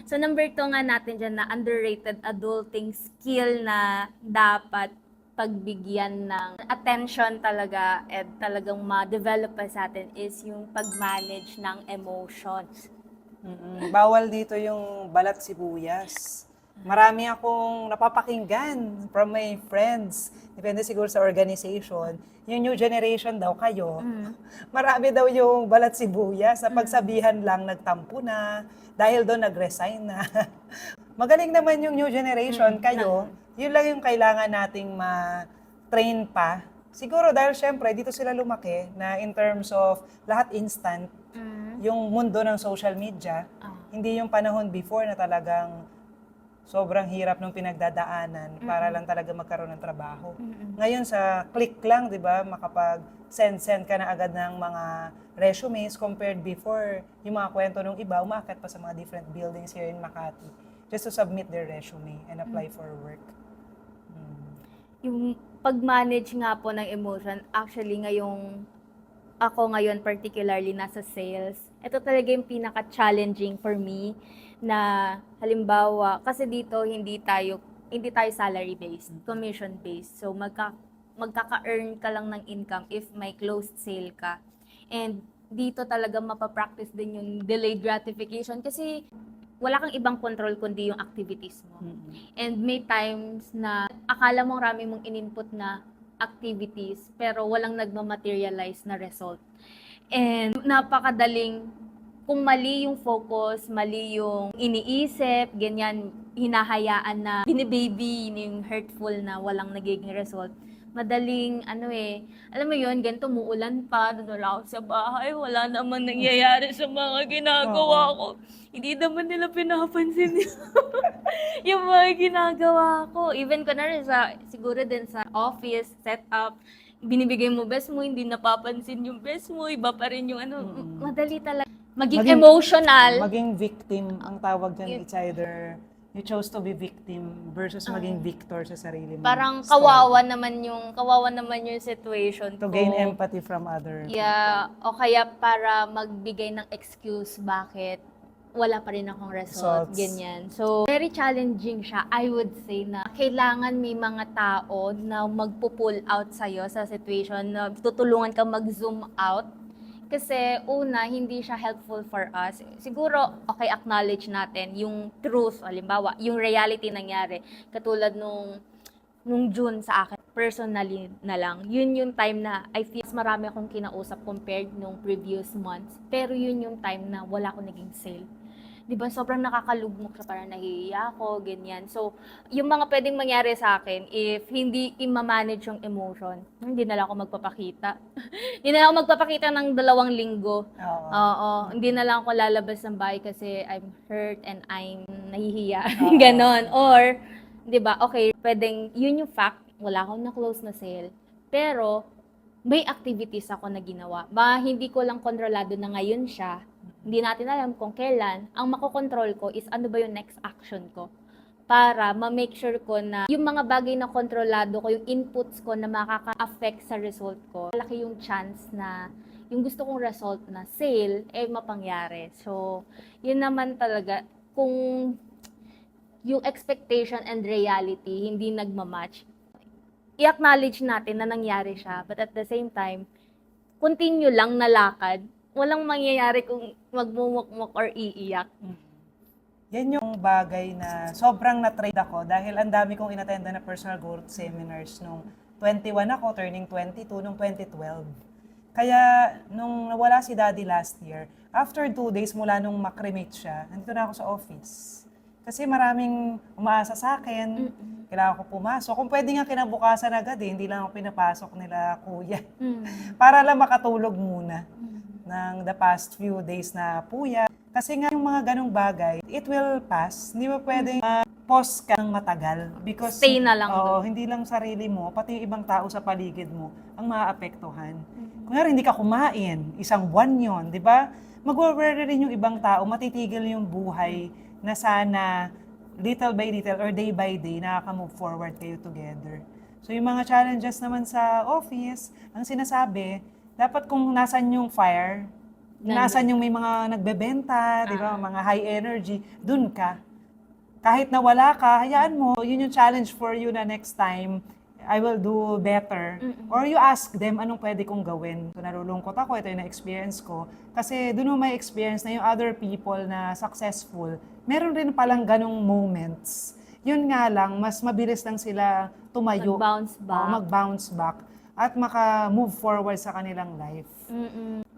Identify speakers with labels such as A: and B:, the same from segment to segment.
A: So number 2 nga natin dyan na underrated adulting skill na dapat pagbigyan ng attention talaga at talagang ma-develop pa sa atin is yung pag-manage ng emotions.
B: Bawal dito yung balat sibuyas. Marami akong napapakinggan from my friends. Depende siguro sa organization. Yung new generation daw kayo, marami daw yung balat sibuyas na pagsabihan lang nagtampo na, dahil doon nag-resign na. Magaling naman yung new generation kayo, yun lang yung kailangan nating ma-train pa. Siguro dahil syempre dito sila lumaki na in terms of lahat instant, yung mundo ng social media, hindi yung panahon before na talagang sobrang hirap nung pinagdadaanan para lang talaga magkaroon ng trabaho. Ngayon sa click lang, di ba, makapag-send ka na agad ng mga resumes compared before yung mga kwento ng iba, umaakit pa sa mga different buildings here in Makati just to submit their resume and apply for work.
A: Yung pag-manage nga po ng emotion, actually ako ngayon particularly nasa sales, ito talaga yung pinaka-challenging for me na halimbawa, kasi dito hindi tayo salary-based, commission-based. So magkaka-earn ka lang ng income if may closed sale ka. And dito talaga mapapractice din yung delayed gratification kasi wala kang ibang control kundi yung activities mo. And may times na akala mong rami mong in-input na activities pero walang nagma-materialize na result. And napakadaling kung mali yung focus, mali yung iniisip, ganyan, hinahayaan na binibaby yung hurtful na walang nagiging result. Madaling, alam mo yun, ganito muulan pa, doon ako sa bahay, wala namang nangyayari sa mga ginagawa ko. Hindi naman nila pinapansin yung mga ginagawa ko. Even kunwari siguro din sa office, setup, binibigay mo best mo, hindi napapansin yung best mo, iba pa rin yung madali talaga. Maging emotional.
B: Maging victim, ang tawag dyan, it's either you chose to be victim versus maging victor sa sarili mo.
A: Parang kawawa naman yung situation
B: to
A: ko.
B: gain empathy from others.
A: Yeah, o kaya para magbigay ng excuse bakit wala pa rin akong result, ganyan. So, very challenging siya. I would say na kailangan may mga tao na magpo-pull out sa'yo sa situation, na tutulungan ka mag-zoom out. Kasi una, hindi siya helpful for us. Siguro, okay, acknowledge natin yung truth, halimbawa, yung reality nangyari. Katulad nung June sa akin, personally na lang. Yun yung time na I feel mas marami akong kinausap compared nung previous months. Pero yun yung time na wala akong naging sale. Diba, sobrang nakakalugmok siya, parang nahihiya ako, ganyan. So, yung mga pwedeng mangyari sa akin, if hindi i-manage yung emotion, hindi na lang ako magpapakita. Hindi na lang ako magpapakita ng 2 linggo. Oo. Hindi na lang ako lalabas ng bahay kasi I'm hurt and I'm nahihiya. Ganon. Or, diba, okay, pwedeng, yun yung fact, wala akong na-close na sale. Pero, may activities ako na ginawa. Hindi ko lang kontrolado na ngayon siya. Hindi natin alam kung kailan. Ang makokontrol ko is ano ba yung next action ko. Para ma-make sure ko na yung mga bagay na kontrolado ko, yung inputs ko na makaka-affect sa result ko, malaki yung chance na yung gusto kong result na sale, mapangyari. So, yun naman talaga, kung yung expectation and reality hindi nagmamatch, i-acknowledge natin na nangyari siya. But at the same time, continue lang na lakad. Walang mangyayari kung magmumukmuk or iiyak.
B: Yan yung bagay na sobrang na-trade ako dahil ang dami kong inattenda na personal growth seminars nung 21 ako, turning 22 nung 2012. Kaya nung nawala si Daddy last year, after 2 days mula nung makremate siya, nandito na ako sa office. Kasi maraming umaasa sa akin, kailangan ko pumasok. Kung pwede nga kinabukasan agad hindi lang ako pinapasok nila kuya. Para lang makatulog muna ng the past few days na puya. Kasi nga yung mga ganong bagay, it will pass. Hindi mo pwedeng pause ka ng matagal. Because,
A: stay na lang doon.
B: Hindi lang sarili mo, pati yung ibang tao sa paligid mo, ang maaapektuhan. Kung hindi ka kumain, 1 buwan yun, di ba? Mag-worry rin yung ibang tao, matitigil yung buhay na sana little by little or day by day nakaka-move forward kayo together. So yung mga challenges naman sa office, ang sinasabi, dapat kung nasan yung fire, Nasaan yung may mga nagbebenta, di ba, mga high energy, dun ka. Kahit na wala ka, hayaan mo, yun yung challenge for you na next time, I will do better. Or you ask them, anong pwede kong gawin? So, nalulungkot ako, ito yung na-experience ko. Kasi doon mo may experience na yung other people na successful, meron rin palang ganong moments. Yun nga lang, mas mabilis lang sila tumayo.
A: Mag-bounce back.
B: Mag-bounce back. At maka-move forward sa kanilang life.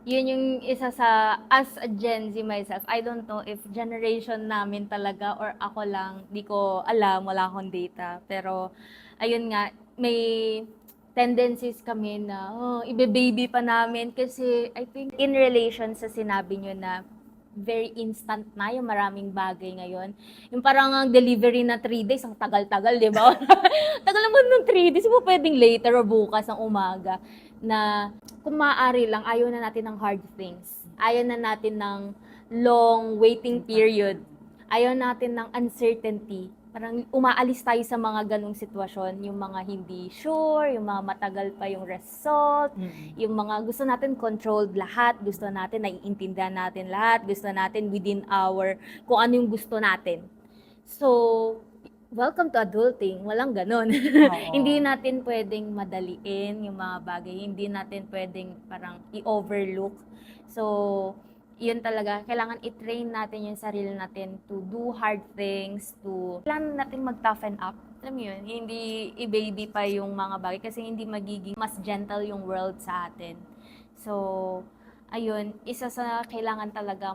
A: Yun yung isa sa, as a Gen Z myself, I don't know if generation namin talaga or ako lang, di ko alam, wala akong data. Pero, ayun nga, may tendencies kami na, ibe-baby pa namin kasi I think in relation sa sinabi nyo na very instant na yung maraming bagay ngayon. Yung parang ang delivery na 3 days, ang tagal-tagal, di ba? Tagal naman ng 3 days, mo pwedeng later or bukas ng umaga na kung maaari lang, ayaw na natin ng hard things. Ayaw na natin ng long waiting period. Ayaw natin ng uncertainty. Parang umaalis tayo sa mga ganong sitwasyon, yung mga hindi sure, yung mga matagal pa yung result, yung mga gusto natin controlled lahat, gusto natin naiintindihan natin lahat, gusto natin within our, kung ano yung gusto natin. So, welcome to adulting, walang ganon. Hindi natin pwedeng madaliin yung mga bagay, hindi natin pwedeng parang i-overlook. So, yun talaga, kailangan i-train natin yung sarili natin to do hard things, to kailangan natin mag-toughen up. Alam mo yun, hindi i-baby pa yung mga bagay kasi hindi magiging mas gentle yung world sa atin. So, ayun, isa sa kailangan talaga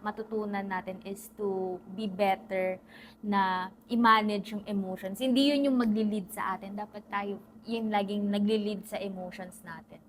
A: matutunan natin is to be better na i-manage yung emotions. Hindi yun yung magli-lead sa atin. Dapat tayo yung laging nagli-lead sa emotions natin.